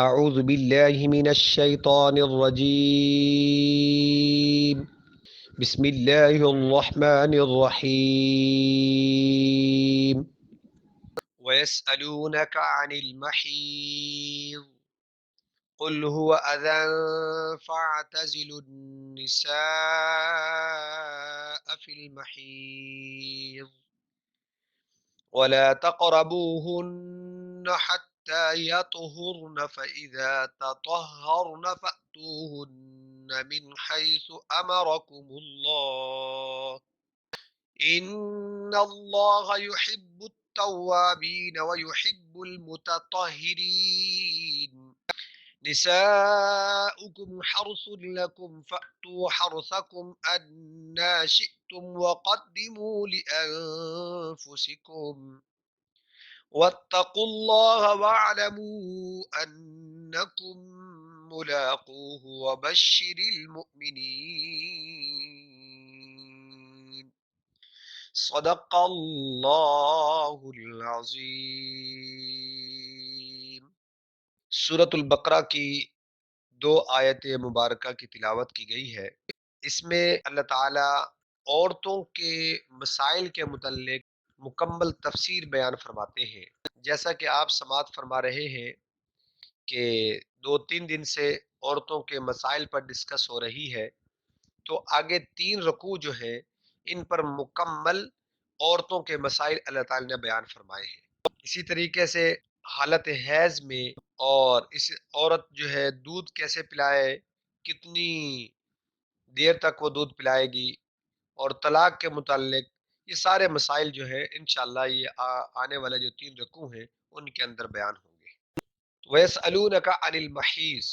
اعوذ باللہ من الشیطان الرجیم بسم اللہ الرحمن الرحیم وَيَسْأَلُونَكَ عَنِ الْمَحِيضِ قُلْ هُوَ أَذًى فَاعْتَزِلُوا النِّسَاءَ فِي الْمَحِيضِ وَلَا تَقْرَبُوهُنَّ حَتَّى يَطْهُرْنَ فَإِذَا تَطَهَّرْنَ فَأْتُوهُنَّ مِنْ حَيْثُ أَمَرَكُمُ اللَّهُ إِنَّ اللَّهَ يُحِبُّ التَّوَّابِينَ وَيُحِبُّ الْمُتَطَهِّرِينَ نِسَاؤُكُمْ حَرْثٌ لَكُمْ فَأْتُوا حَرْثَكُمْ أَنَّىٰ شِئْتُمْ وَقَدِّمُوا لِأَنفُسِكُمْ وَاتَّقُوا اللَّهَ وَاعْلَمُوا أَنَّكُمْ مُلَاقُوهُ وَبَشِّرِ الْمُؤْمِنِينَ صدق اللہ العظیم۔ سورۃ البقرہ کی 2 آیت مبارکہ کی تلاوت کی گئی ہے۔ اس میں اللہ تعالیٰ عورتوں کے مسائل کے متعلق مکمل تفسیر بیان فرماتے ہیں۔ جیسا کہ آپ سماعت فرما رہے ہیں کہ 2-3 دن سے عورتوں کے مسائل پر ڈسکس ہو رہی ہے، تو آگے 3 رکوع جو ہیں ان پر مکمل عورتوں کے مسائل اللہ تعالیٰ نے بیان فرمائے ہیں۔ اسی طریقے سے حالت حیض میں اور اس عورت جو ہے دودھ کیسے پلائے، کتنی دیر تک وہ دودھ پلائے گی، اور طلاق کے متعلق یہ سارے مسائل جو ہیں انشاءاللہ یہ آنے والے جو 3 رکوع ہیں ان کے اندر بیان ہوں گے۔ وَيَسْأَلُونَكَ عَنِ الْمَحِيضِ،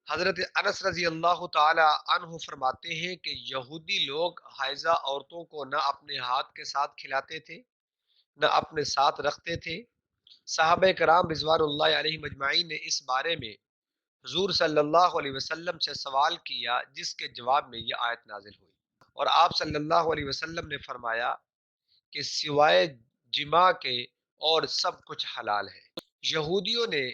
حضرت انس رضی اللہ تعالی عنہ فرماتے ہیں کہ یہودی لوگ حائضہ عورتوں کو نہ اپنے ہاتھ کے ساتھ کھلاتے تھے نہ اپنے ساتھ رکھتے تھے۔ صحابہ کرام رضوان اللہ علیہم اجمعین نے اس بارے میں حضور صلی اللہ علیہ وسلم سے سوال کیا، جس کے جواب میں یہ آیت نازل ہوئی، اور آپ صلی اللہ علیہ وسلم نے فرمایا کہ سوائے جماع کے اور سب کچھ حلال ہے۔ یہودیوں نے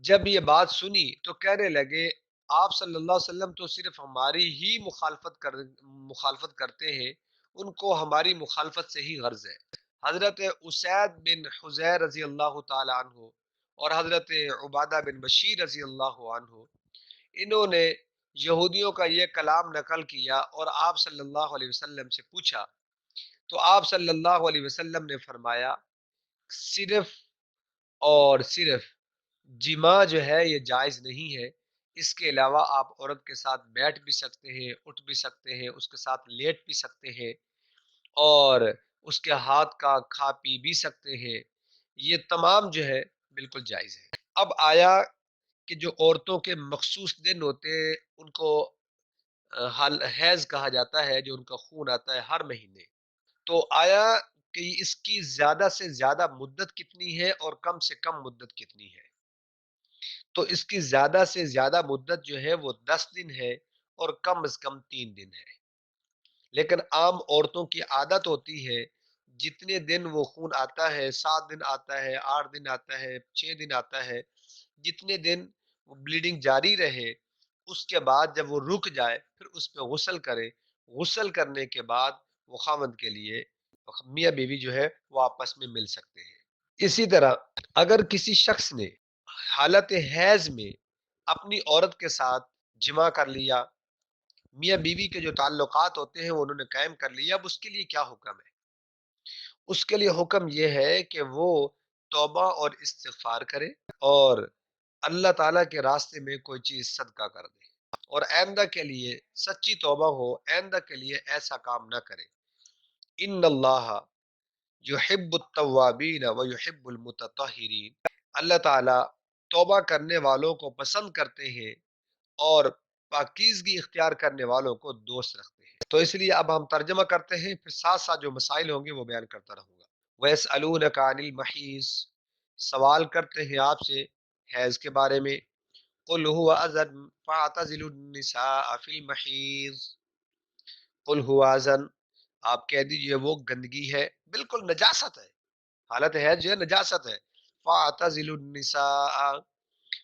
جب یہ بات سنی تو کہنے لگے آپ صلی اللہ علیہ وسلم تو صرف ہماری ہی مخالفت کرتے ہیں، ان کو ہماری مخالفت سے ہی غرض ہے۔ حضرت اسید بن حضیر رضی اللہ تعالی عنہ اور حضرت عبادہ بن بشیر رضی اللہ عنہ، انہوں نے یہودیوں کا یہ کلام نقل کیا اور آپ صلی اللہ علیہ وسلم سے پوچھا، تو آپ صلی اللہ علیہ وسلم نے فرمایا صرف اور صرف جماع جو ہے یہ جائز نہیں ہے، اس کے علاوہ آپ عورت کے ساتھ بیٹھ بھی سکتے ہیں، اٹھ بھی سکتے ہیں، اس کے ساتھ لیٹ بھی سکتے ہیں، اور اس کے ہاتھ کا کھا پی بھی سکتے ہیں، یہ تمام جو ہے بالکل جائز ہے۔ اب آیا کہ جو عورتوں کے مخصوص دن ہوتے ہیں ان کو حیض کہا جاتا ہے، جو ان کا خون آتا ہے ہر مہینے، تو آیا کہ اس کی زیادہ سے زیادہ مدت کتنی ہے اور کم سے کم مدت کتنی ہے؟ تو اس کی زیادہ سے زیادہ مدت جو ہے وہ 10 دن ہے اور کم از کم 3 دن ہے۔ لیکن عام عورتوں کی عادت ہوتی ہے جتنے دن وہ خون آتا ہے، 7 دن آتا ہے، 8 دن آتا ہے، 6 دن آتا ہے، جتنے دن وہ بلیڈنگ جاری رہے، اس کے بعد جب وہ رک جائے پھر اس پہ غسل کرے، غسل کرنے کے بعد وہ خاوند کے لیے میاں بیوی جو ہے وہ آپس میں مل سکتے ہیں۔ اسی طرح اگر کسی شخص نے حالت حیض میں اپنی عورت کے ساتھ جماع کر لیا، میاں بیوی کے جو تعلقات ہوتے ہیں وہ انہوں نے قائم کر لیا، اب اس کے لیے کیا حکم ہے؟ اس کے لیے حکم یہ ہے کہ وہ توبہ اور استغفار کرے اور اللہ تعالیٰ کے راستے میں کوئی چیز صدقہ کر دے، اور آئندہ کے لیے سچی توبہ ہو، آئندہ کے لیے ایسا کام نہ کرے۔ ان اللہ یحب التوابین و یحب المتطہرین، اللہ تعالیٰ توبہ کرنے والوں کو پسند کرتے ہیں اور پاکیزگی اختیار کرنے والوں کو دوست رکھتے ہیں۔ تو اس لیے اب ہم ترجمہ کرتے ہیں، پھر ساتھ ساتھ جو مسائل ہوں گے وہ بیان کرتا رہوں گا۔ وَيَسْأَلُونَكَ عَنِ الْمَحِيضِ، سوال کرتے ہیں آپ سے حیض کے بارے میں۔ قُلْ هُوَ أَذًى فَاعْتَزِلُوا النِّسَاءَ فِي الْمَحِيضِ، قُلْ هُوَ أَذًى، آپ کہہ دیجئے وہ گندگی ہے، بالکل نجاست ہے، حالت حیض جو ہے نجاست ہے۔ فَاعْتَزِلُوا النِّسَاءَ،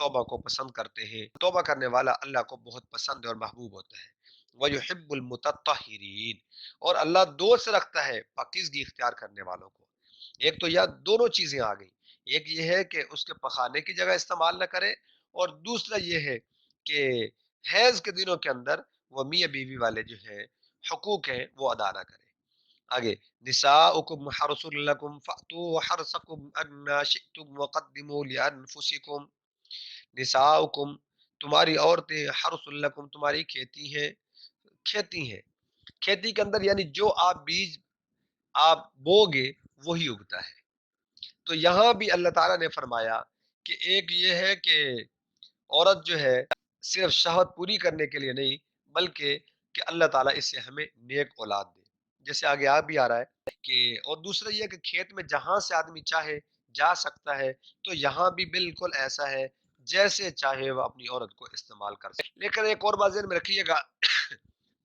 توبہ کو پسند کرتے ہیں، توبہ کرنے والا اللہ کو بہت پسند اور محبوب ہوتا ہے۔ وَيُحِبُّ الْمُتَطَّهِرِينَ، اور اللہ دوست رکھتا ہے پاکیزگی اختیار کرنے والوں کو۔ ایک تو یہ دونوں چیزیں آ گئی، ایک یہ ہے کہ اس کے پخانے کی جگہ استعمال نہ کرے، اور دوسرا یہ ہے کہ حیض کے دنوں کے اندر وہ میاں بیوی والے جو ہے حقوق ہیں وہ ادا نہ کرے۔ آگے، نساؤکم حرث لکم فأتوا حرثکم انا شئتم وقدموا لانفسکم۔ نساؤکم، تمہاری عورتیں، حرث لکم، تمہاری کھیتی ہیں، کھیتی ہیں، کھیتی کے اندر یعنی جو آپ بیج آپ بوگے وہی اگتا ہے۔ تو یہاں بھی اللہ تعالیٰ نے فرمایا کہ ایک یہ ہے کہ عورت جو ہے صرف شہوت پوری کرنے کے لیے نہیں، بلکہ کہ اللہ تعالیٰ اس سے ہمیں نیک اولاد دے، جیسے آگے آپ بھی آ رہا ہے کہ، اور دوسرا یہ کہ کھیت میں جہاں سے آدمی چاہے جا سکتا ہے، تو یہاں بھی بالکل ایسا ہے جیسے چاہے وہ اپنی عورت کو استعمال کر سکے۔ لیکن ایک اور بات ذہن میں رکھیے گا،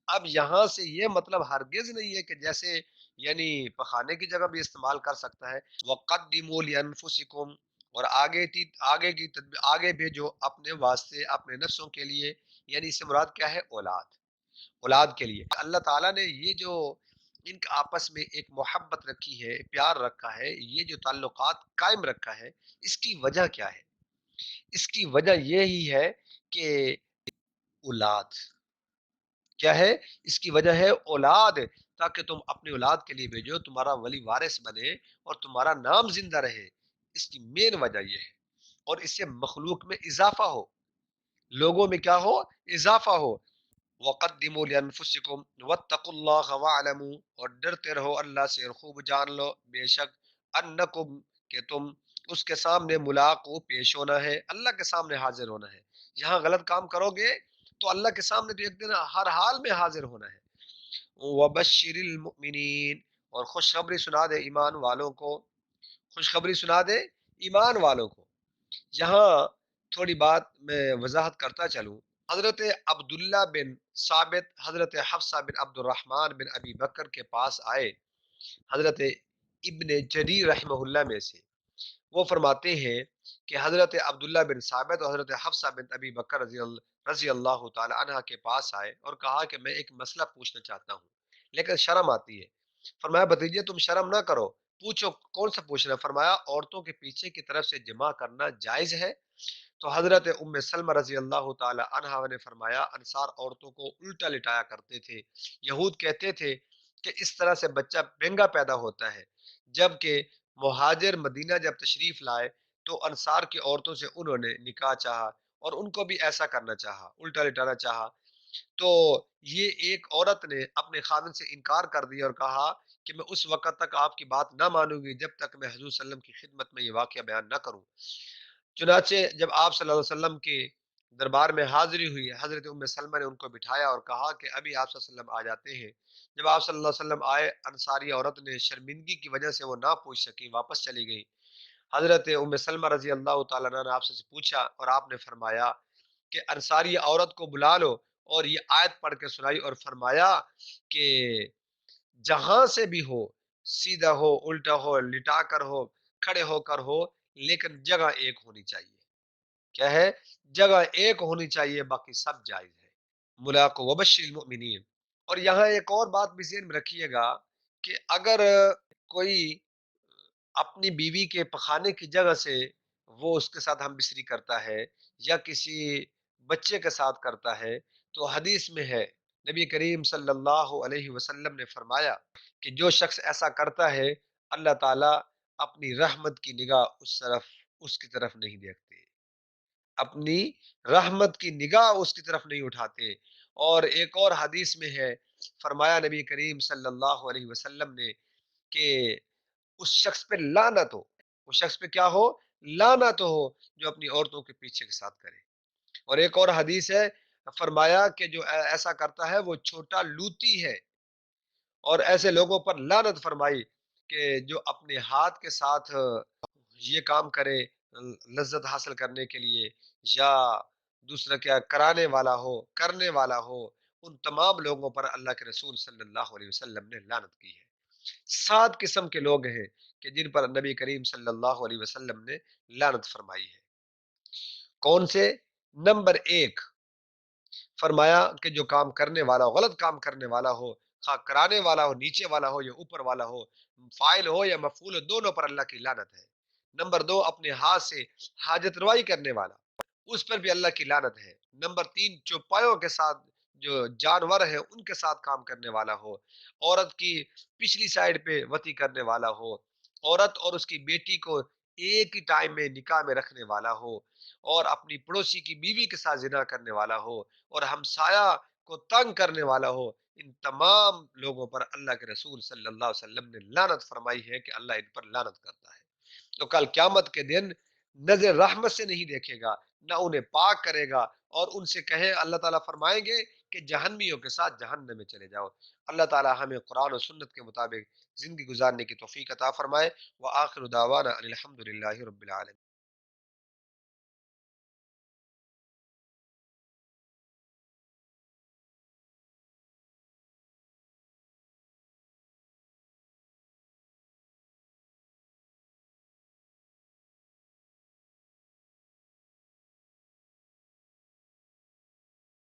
اب یہاں سے یہ مطلب ہرگز نہیں ہے کہ جیسے یعنی پخانے کی جگہ بھی استعمال کر سکتا ہے۔ وَقَدِّمُوا لِأَنفُسِكُمْ، اور آگے بھیجو اپنے واسطے، اپنے نفسوں کے لیے، یعنی اس سے مراد کیا ہے؟ اولاد، اولاد کے لیے اللہ تعالیٰ نے یہ جو ان کا آپس میں ایک محبت رکھی ہے، پیار رکھا ہے، یہ جو تعلقات قائم رکھا ہے، اس کی وجہ کیا ہے؟ اس کی وجہ یہی ہے کہ اولاد کیا ہے؟ اس کی وجہ ہے اولاد، تاکہ تم اپنی اولاد کے لیے بھیجو، تمہارا ولی وارث بنے اور تمہارا نام زندہ رہے۔ اس کی مین وجہ یہ ہے، اور اس سے مخلوق میں اضافہ ہو، لوگوں میں کیا ہو؟ اضافہ ہو۔ وَقَدِّمُوا لِأَنفُسِكُمْ وَاتَّقُوا اللَّهَ وَاعْلَمُوا، اور ڈرتے رہو اللہ سے اور خوب جان لو بے شک انکم، کہ تم اس کے سامنے ملاقو، پیش ہونا ہے، اللہ کے سامنے حاضر ہونا ہے۔ یہاں غلط کام کرو گے تو اللہ کے سامنے تو ایک دن ہر حال میں حاضر ہونا ہے۔ وَبَشِّرِ الْمُؤْمِنِينَ، اور خوشخبری سنا دے ایمان والوں کو، خوشخبری سنا دے ایمان والوں کو۔ یہاں تھوڑی بات میں وضاحت کرتا چلوں۔ حضرت عبداللہ بن ثابت حضرت حفصہ بن عبد الرحمن بن ابی بکر کے پاس آئے، حضرت ابن جریر رحمہ اللہ میں سے، وہ فرماتے ہیں کہ حضرت عبداللہ بن ثابت اور حضرت حفصہ بن ابی بکر رضی اللہ تعالی عنہ کے پاس آئے اور کہا کہ میں ایک مسئلہ پوچھنا چاہتا ہوں لیکن شرم آتی ہے۔ فرمایا بھتیجے تم شرم نہ کرو، پوچھو کون سا پوچھنا ہے؟ فرمایا عورتوں کے پیچھے کی طرف سے جمع کرنا جائز ہے؟ تو حضرت ام سلمہ رضی اللہ تعالی عنہا نے فرمایا انصار عورتوں کو الٹا لٹایا کرتے تھے، یہود کہتے تھے کہ اس طرح سے بچہ بہنگا پیدا ہوتا ہے، جبکہ مہاجر مدینہ جب تشریف لائے تو انصار کی عورتوں سے انہوں نے نکاح چاہا اور ان کو بھی ایسا کرنا چاہا، الٹا لٹانا چاہا۔ تو یہ ایک عورت نے اپنے خاوند سے انکار کر دیا اور کہا کہ میں اس وقت تک آپ کی بات نہ مانوں گی جب تک میں حضور صلی اللہ علیہ وسلم کی خدمت میں یہ واقعہ بیان نہ کروں۔ چنانچہ جب آپ صلی اللہ علیہ وسلم کے دربار میں حاضری ہوئی، حضرت ام سلمہ نے ان کو بٹھایا اور کہا کہ ابھی آپ صلی اللہ علیہ وسلم آ جاتے ہیں۔ جب آپ صلی اللہ علیہ وسلم آئے، انصاری عورت نے شرمندگی کی وجہ سے وہ نہ پوچھ سکی، واپس چلی گئی۔ حضرت ام سلمہ رضی اللہ تعالیٰ عنہ نے آپ سے پوچھا اور آپ نے فرمایا کہ انصاری عورت کو بلا لو، اور یہ آیت پڑھ کے سنائی اور فرمایا کہ جہاں سے بھی ہو، سیدھا ہو، الٹا ہو، لٹا کر ہو، کھڑے ہو کر ہو، لیکن جگہ ایک ہونی چاہیے۔ کیا ہے؟ جگہ ایک ہونی چاہیے، باقی سب جائز ہے۔ ملاقو وبشر المؤمنین۔ اور یہاں ایک اور بات بھی ذہن میں رکھیے گا کہ اگر کوئی اپنی بیوی کے پخانے کی جگہ سے وہ اس کے ساتھ ہم بستری کرتا ہے یا کسی بچے کے ساتھ کرتا ہے، تو حدیث میں ہے نبی کریم صلی اللہ علیہ وسلم نے فرمایا کہ جو شخص ایسا کرتا ہے اللہ تعالیٰ اپنی رحمت کی نگاہ اس کی طرف نہیں دیکھتے، اپنی رحمت کی نگاہ اس کی طرف نہیں اٹھاتے۔ اور ایک اور حدیث میں ہے، فرمایا نبی کریم صلی اللہ علیہ وسلم نے کہ اس شخص پہ لعنت ہو، اس شخص پہ کیا ہو؟ لعنت ہو جو اپنی عورتوں کے پیچھے کے ساتھ کرے۔ اور ایک اور حدیث ہے، فرمایا کہ جو ایسا کرتا ہے وہ چھوٹا لوتی ہے، اور ایسے لوگوں پر لعنت فرمائی کہ جو اپنے ہاتھ کے ساتھ یہ کام کرے لذت حاصل کرنے کے لیے، یا دوسرا کیا کرانے والا ہو، کرنے والا ہو، ان تمام لوگوں پر اللہ کے رسول صلی اللہ علیہ وسلم نے لعنت کی ہے۔ 7 قسم کے لوگ ہیں کہ جن پر نبی کریم صلی اللہ علیہ وسلم نے لعنت فرمائی ہے۔ کون سے؟ نمبر ایک، فرمایا کہ جو کام کرنے والا ہو، غلط کام کرنے والا ہو، خواہ کرانے والا ہو، نیچے والا ہو یا اوپر والا ہو، فائل ہو یا مفعول ہو، دونوں پر اللہ کی لعنت ہے۔ نمبر دو، اپنے ہاتھ سے حاجت روائی کرنے والا، اس پر بھی اللہ کی لعنت ہے۔ نمبر تین، چوپایوں کے ساتھ، جو جانور ہیں ان کے ساتھ کام کرنے والا ہو، عورت کی پچھلی سائڈ پہ وطی کرنے والا ہو، عورت اور اس کی بیٹی کو ایک ہی ٹائم میں نکاح میں رکھنے والا ہو، اور اپنی پڑوسی کی بیوی کے ساتھ زنا کرنے والا ہو، اور ہمسایہ کو تنگ کرنے والا ہو، ان تمام لوگوں پر اللہ کے رسول صلی اللہ علیہ وسلم نے لعنت فرمائی ہے کہ اللہ ان پر لعنت کرتا ہے۔ تو کل قیامت کے دن نظر رحمت سے نہیں دیکھے گا، نہ انہیں پاک کرے گا، اور ان سے کہے، اللہ تعالیٰ فرمائیں گے کہ جہنمیوں کے ساتھ جہنم میں چلے جاؤ۔ اللہ تعالیٰ ہمیں قرآن و سنت کے مطابق زندگی گزارنے کی توفیق عطا فرمائے۔ وآخر دعوانا ان الحمد للہ رب العالمین۔